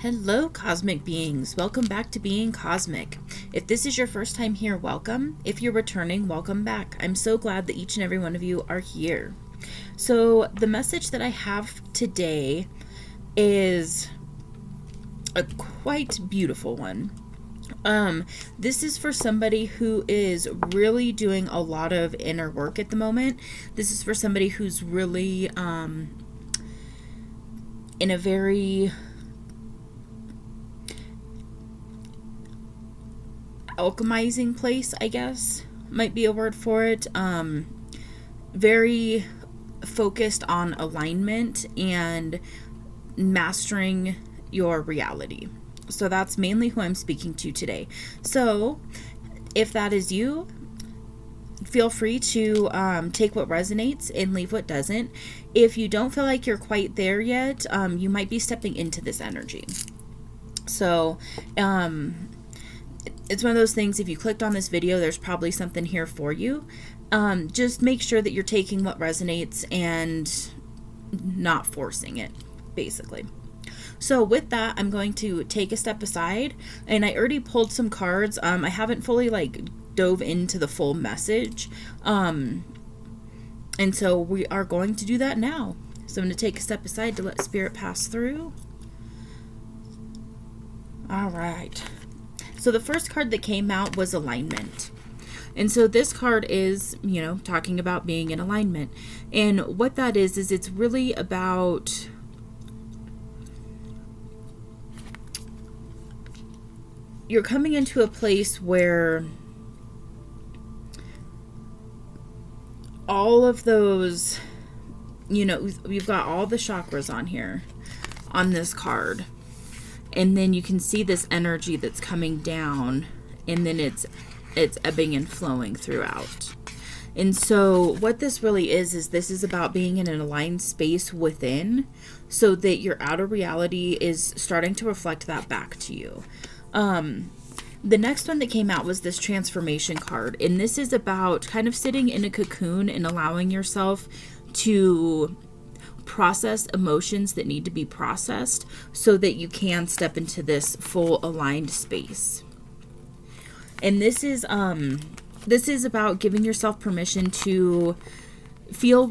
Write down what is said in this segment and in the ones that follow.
Hello, cosmic beings. Welcome back to Being Cosmic. If this is your first time here, welcome. If you're returning, welcome back. I'm so glad that each and every one of you are here. So the message that I have today is a quite beautiful one. This is for somebody who is really doing a lot of inner work at the moment. This is for somebody who's really in a very alchemizing place, I guess, might be a word for it. Very focused on alignment and mastering your reality. So that's mainly who I'm speaking to today. So if that is you, feel free to take what resonates and leave what doesn't. If you don't feel like you're quite there yet, you might be stepping into this energy. So it's one of those things, if you clicked on this video, there's probably something here for you. Just make sure that you're taking what resonates and not forcing it, basically. So with that, I'm going to take a step aside, and I already pulled some cards. I haven't fully dove into the full message. And so we are going to do that now. So I'm going to take a step aside to let spirit pass through. All right. So the first card that came out was alignment. And so this card is, talking about being in alignment. And what that is it's really about you're coming into a place where all of those, we've got all the chakras on here, on this card. And then you can see this energy that's coming down, and then it's ebbing and flowing throughout. And so what this really is this is about being in an aligned space within, so that your outer reality is starting to reflect that back to you. The next one that came out was this transformation card. And this is about kind of sitting in a cocoon and allowing yourself to process emotions that need to be processed so that you can step into this full aligned space. And this is about giving yourself permission to feel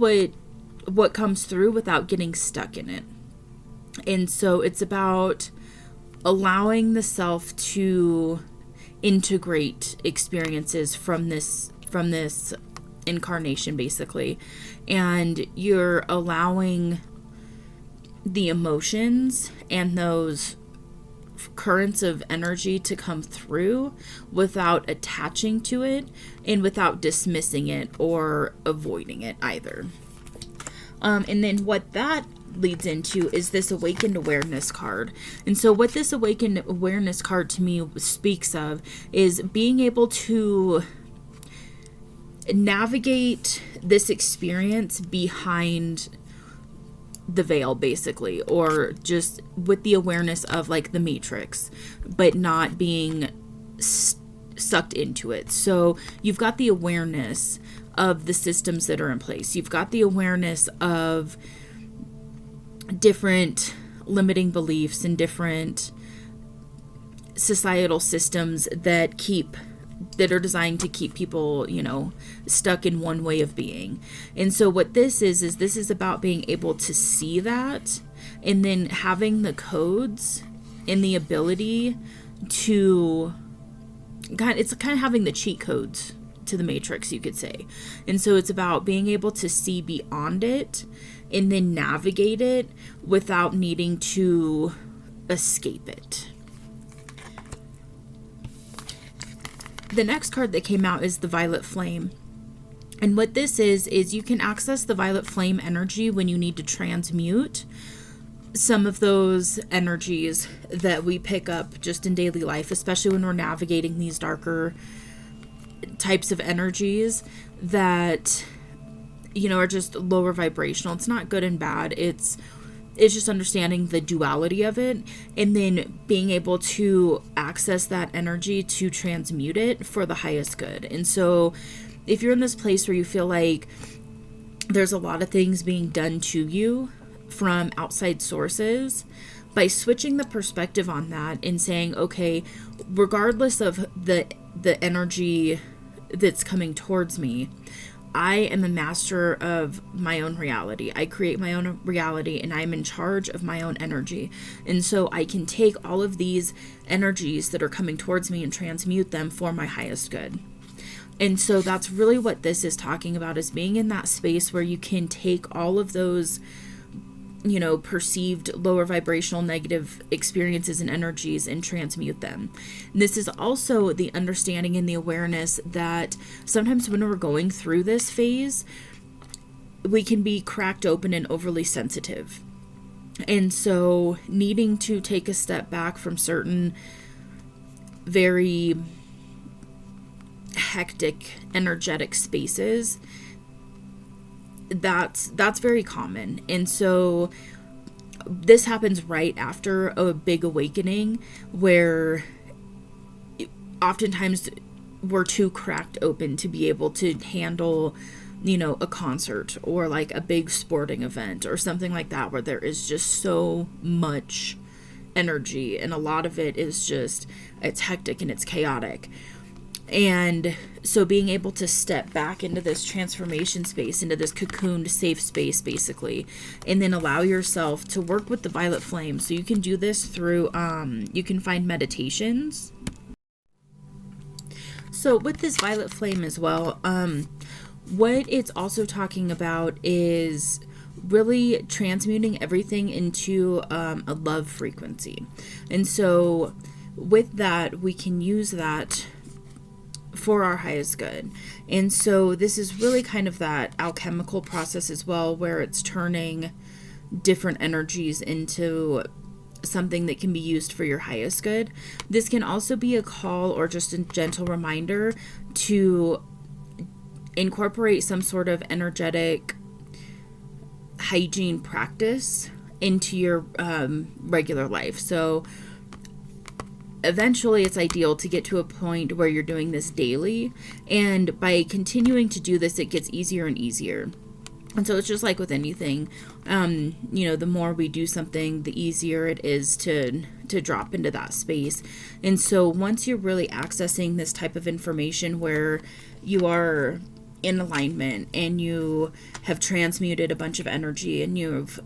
what comes through without getting stuck in it. And so it's about allowing the self to integrate experiences from this incarnation, basically. And you're allowing the emotions and those currents of energy to come through without attaching to it and without dismissing it or avoiding it either. And then what that leads into is this awakened awareness card. And so what this awakened awareness card to me speaks of is being able to navigate this experience behind the veil, basically, or just with the awareness of the Matrix, but not being sucked into it. So you've got the awareness of the systems that are in place. You've got the awareness of different limiting beliefs and different societal systems that are designed to keep people, stuck in one way of being. And so what this is about being able to see that, and then having the codes and the ability to it's kind of having the cheat codes to the Matrix, you could say. And so it's about being able to see beyond it and then navigate it without needing to escape it. The next card that came out is the Violet Flame. And what this is you can access the Violet Flame energy when you need to transmute some of those energies that we pick up just in daily life, especially when we're navigating these darker types of energies that, are just lower vibrational. It's not good and bad. It's just understanding the duality of it and then being able to access that energy to transmute it for the highest good. And so if you're in this place where you feel like there's a lot of things being done to you from outside sources, by switching the perspective on that and saying, okay, regardless of the energy that's coming towards me, I am a master of my own reality. I create my own reality, and I'm in charge of my own energy. And so I can take all of these energies that are coming towards me and transmute them for my highest good. And so that's really what this is talking about, is being in that space where you can take all of those, you know, perceived lower vibrational negative experiences and energies and transmute them. And this is also the understanding and the awareness that sometimes when we're going through this phase, we can be cracked open and overly sensitive. And so needing to take a step back from certain very hectic energetic spaces, that's very common. And so this happens right after a big awakening, where oftentimes we're too cracked open to be able to handle, you know, a concert or like a big sporting event or something like that, where there is just so much energy, and a lot of it is just, it's hectic and it's chaotic. And so being able to step back into this transformation space, into this cocooned safe space, basically, and then allow yourself to work with the violet flame. So you can do this through, you can find meditations. So with this violet flame as well, what it's also talking about is really transmuting everything into a love frequency. And so with that, we can use that for our highest good. And so this is really kind of that alchemical process as well, where it's turning different energies into something that can be used for your highest good. This can also be a call or just a gentle reminder to incorporate some sort of energetic hygiene practice into your regular life. So eventually it's ideal to get to a point where you're doing this daily, and by continuing to do this, it gets easier and easier. And so it's just like with anything, you know, the more we do something, the easier it is to drop into that space. And so once you're really accessing this type of information where you are in alignment and you have transmuted a bunch of energy and you've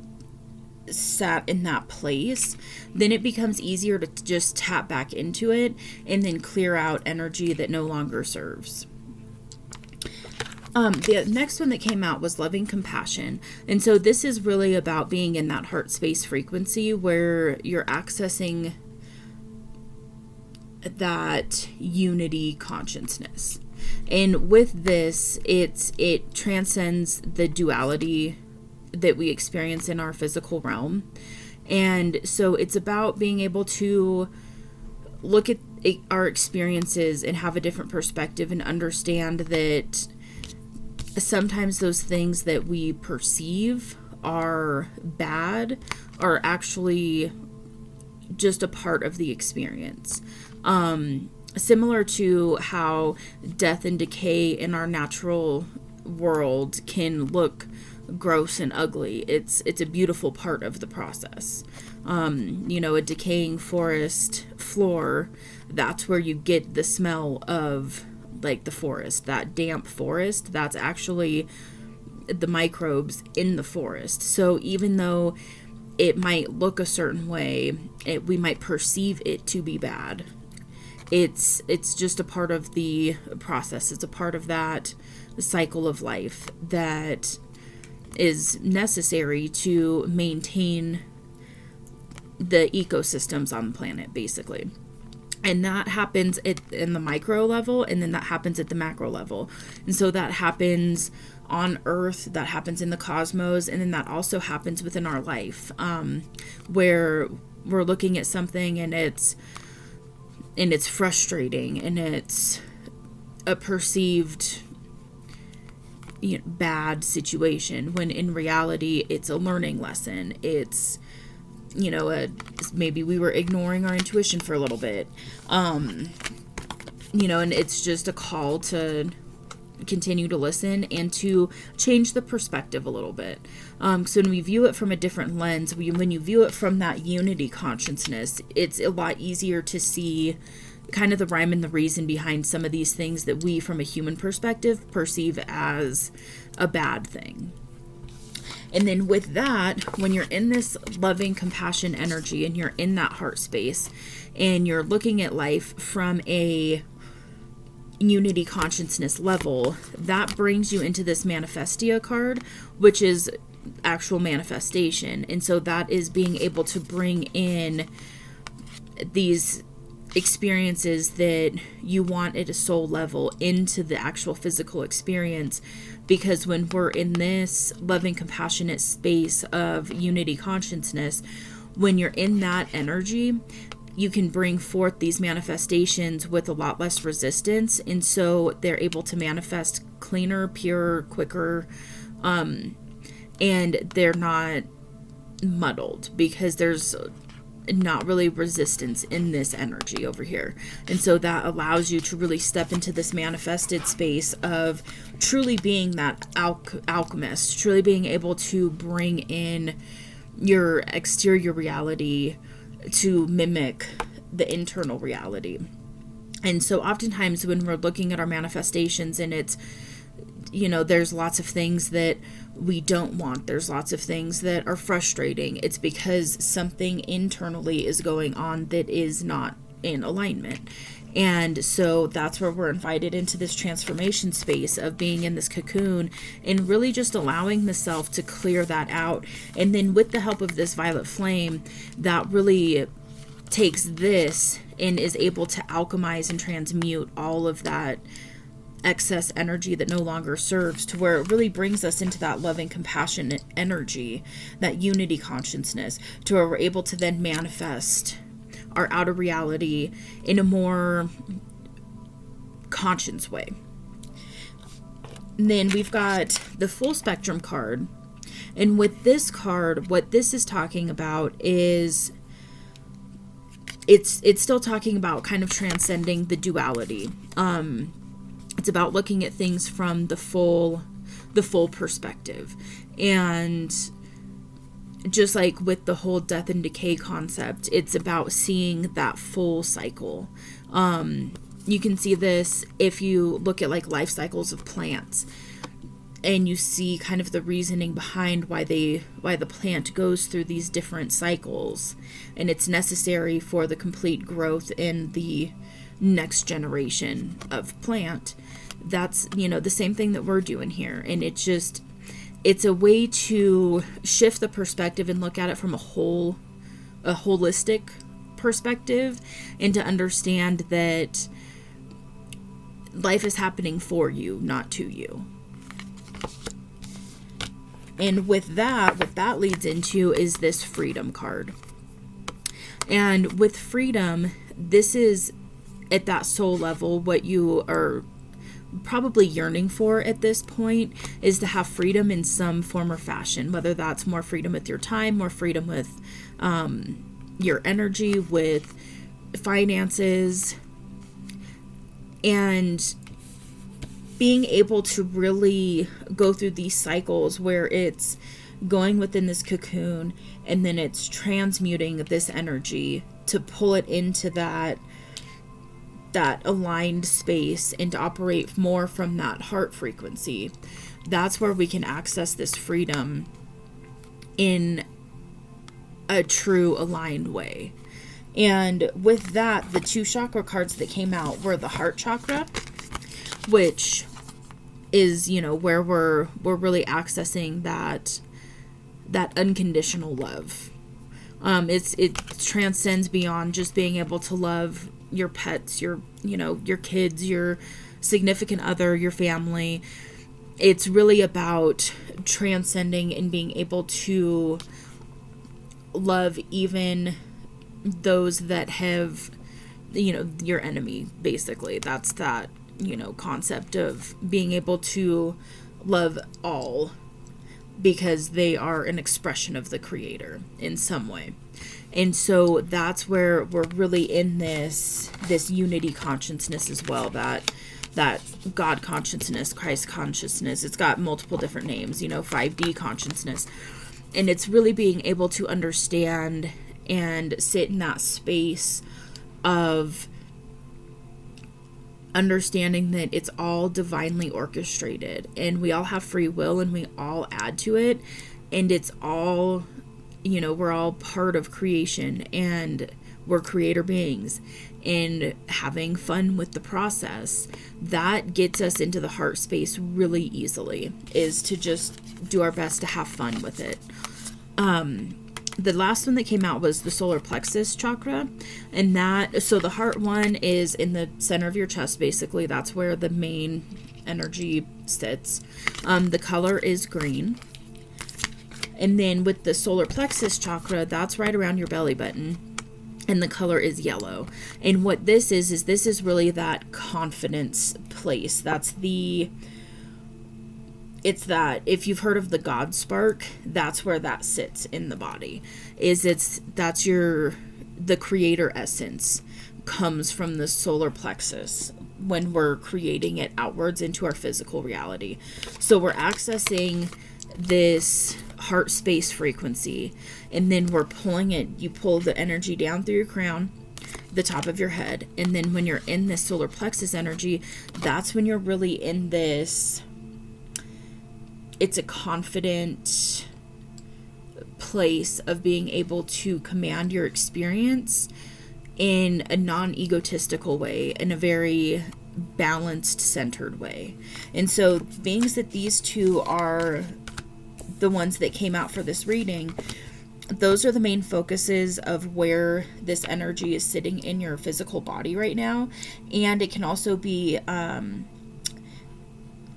sat in that place, then it becomes easier to just tap back into it and then clear out energy that no longer serves. The next one that came out was loving compassion. And so this is really about being in that heart space frequency where you're accessing that unity consciousness. And with this, it transcends the duality that we experience in our physical realm. And so it's about being able to look at our experiences and have a different perspective and understand that sometimes those things that we perceive are bad are actually just a part of the experience. Similar to how death and decay in our natural world can look gross and ugly. It's a beautiful part of the process. You know, a decaying forest floor, that's where you get the smell of like the forest, that damp forest. That's actually the microbes in the forest. So even though it might look a certain way, we might perceive it to be bad. It's just a part of the process. It's a part of that cycle of life that is necessary to maintain the ecosystems on the planet, basically. And that happens in the micro level, and then that happens at the macro level. And so that happens on Earth, that happens in the cosmos, and then that also happens within our life, where we're looking at something and it's frustrating and it's a perceived bad situation, when in reality it's a learning lesson. It's maybe we were ignoring our intuition for a little bit, and it's just a call to continue to listen and to change the perspective a little bit. So when we view it from a different lens, when you view it from that unity consciousness, it's a lot easier to see kind of the rhyme and the reason behind some of these things that we, from a human perspective, perceive as a bad thing. And then with that, when you're in this loving compassion energy and you're in that heart space and you're looking at life from a unity consciousness level, that brings you into this manifestia card, which is actual manifestation. And so that is being able to bring in these experiences that you want at a soul level into the actual physical experience. Because when we're in this loving compassionate space of unity consciousness, when you're in that energy, you can bring forth these manifestations with a lot less resistance, and so they're able to manifest cleaner, purer, quicker, and they're not muddled because there's not really resistance in this energy over here. And so that allows you to really step into this manifested space of truly being that alchemist, truly being able to bring in your exterior reality to mimic the internal reality. And so oftentimes when we're looking at our manifestations and it's, there's lots of things that we don't want. There's lots of things that are frustrating. It's because something internally is going on that is not in alignment. And so that's where we're invited into this transformation space of being in this cocoon and really just allowing the self to clear that out. And then with the help of this violet flame, that really takes this and is able to alchemize and transmute all of that excess energy that no longer serves, to where it really brings us into that loving compassionate energy, that unity consciousness, to where we're able to then manifest our outer reality in a more conscious way. And then we've got the full spectrum card, and with this card, what this is talking about is it's still talking about kind of transcending the duality. It's about looking at things from the full perspective. And just like with the whole death and decay concept, it's about seeing that full cycle. You can see this if you look at like life cycles of plants, and you see kind of the reasoning behind why the plant goes through these different cycles, and it's necessary for the complete growth in the next generation of plant. That's, the same thing that we're doing here. And it's a way to shift the perspective and look at it from a holistic perspective, and to understand that life is happening for you, not to you. And with that, what that leads into is this freedom card. And with freedom, this is at that soul level, what you are probably yearning for at this point is to have freedom in some form or fashion, whether that's more freedom with your time, more freedom with your energy, with finances, and being able to really go through these cycles where it's going within this cocoon and then it's transmuting this energy to pull it into that aligned space and to operate more from that heart frequency. That's where we can access this freedom in a true aligned way. And with that, the two chakra cards that came out were the heart chakra, which is, where we're really accessing that unconditional love. It transcends beyond just being able to love your pets, your kids, your significant other, your family. It's really about transcending and being able to love even those that have, your enemy, basically. That's that, concept of being able to love all because they are an expression of the Creator in some way. And so that's where we're really in this unity consciousness as well, that that God consciousness, Christ consciousness. It's got multiple different names, 5D consciousness. And it's really being able to understand and sit in that space of understanding that it's all divinely orchestrated, and we all have free will, and we all add to it, and it's all, we're all part of creation, and we're creator beings, and having fun with the process. That gets us into the heart space really easily, is to just do our best to have fun with it. The last one that came out was the solar plexus chakra, and so the heart one is in the center of your chest, basically. That's where the main energy sits. The color is green. And then with the solar plexus chakra, that's right around your belly button, and the color is yellow. And what this is this is really that confidence place. It's that, if you've heard of the God spark, that's where that sits in the body. The creator essence comes from the solar plexus when we're creating it outwards into our physical reality. So we're accessing this heart space frequency, and then we're pulling it. You pull the energy down through your crown, the top of your head, and then when you're in this solar plexus energy, that's when you're really in this, it's a confident place of being able to command your experience in a non-egotistical way, in a very balanced, centered way. And so, being that these two are the ones that came out for this reading, those are the main focuses of where this energy is sitting in your physical body right now. And it can also be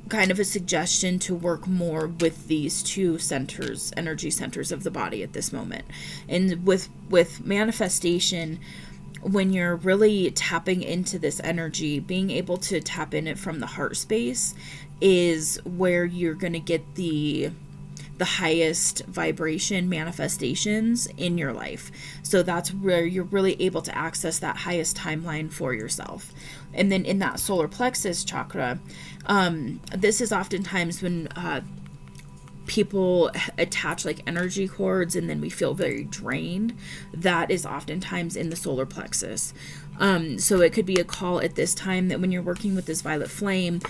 kind of a suggestion to work more with these two centers, energy centers of the body at this moment. And with manifestation, when you're really tapping into this energy, being able to tap in it from the heart space is where you're going to get the highest vibration manifestations in your life. So that's where you're really able to access that highest timeline for yourself. And then in that solar plexus chakra, this is oftentimes when people attach like energy cords, and then we feel very drained. That is oftentimes in the solar plexus. So it could be a call at this time that when you're working with this violet flame,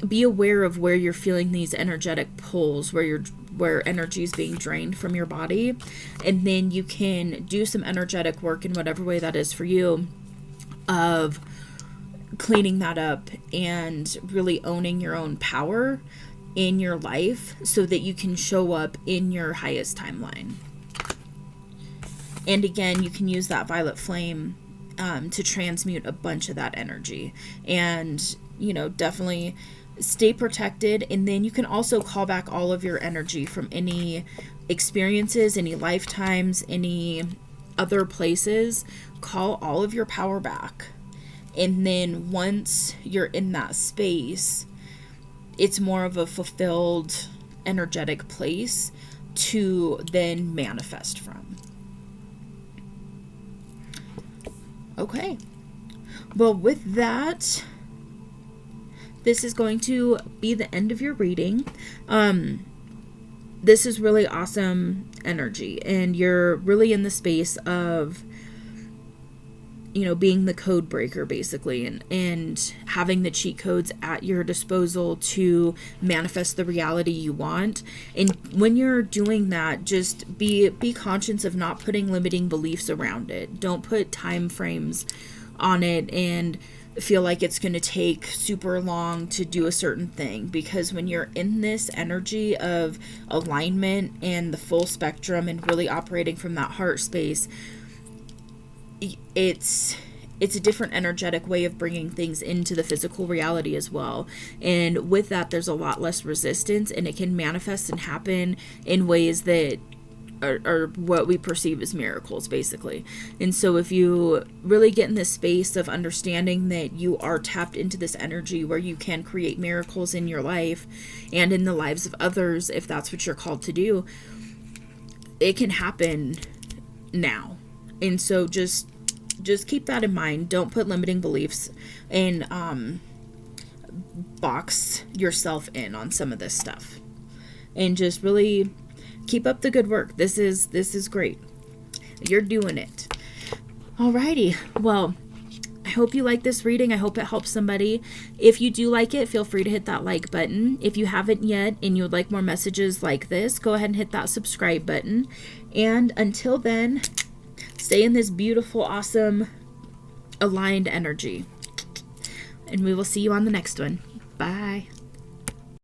be aware of where you're feeling these energetic pulls, where energy is being drained from your body, and then you can do some energetic work in whatever way that is for you, of cleaning that up and really owning your own power in your life so that you can show up in your highest timeline. And again, you can use that violet flame to transmute a bunch of that energy, and definitely stay protected. And then you can also call back all of your energy from any experiences, any lifetimes, any other places. Call all of your power back. And then once you're in that space, it's more of a fulfilled, energetic place to then manifest from. Okay. Well, with that, this is going to be the end of your reading. This is really awesome energy, and you're really in the space of, being the code breaker, basically, and having the cheat codes at your disposal to manifest the reality you want. And when you're doing that, just be conscious of not putting limiting beliefs around it. Don't put time frames on it and feel like it's going to take super long to do a certain thing, because when you're in this energy of alignment and the full spectrum and really operating from that heart space, it's a different energetic way of bringing things into the physical reality as well. And with that, there's a lot less resistance, and it can manifest and happen in ways that are what we perceive as miracles, basically. And so if you really get in this space of understanding that you are tapped into this energy where you can create miracles in your life and in the lives of others, if that's what you're called to do, it can happen now. And so just keep that in mind. Don't put limiting beliefs and box yourself in on some of this stuff. And just really keep up the good work. This is great. You're doing it. Alrighty. Well, I hope you like this reading. I hope it helps somebody. If you do like it, feel free to hit that like button. If you haven't yet and you would like more messages like this, go ahead and hit that subscribe button. And until then, stay in this beautiful, awesome, aligned energy. And we will see you on the next one. Bye.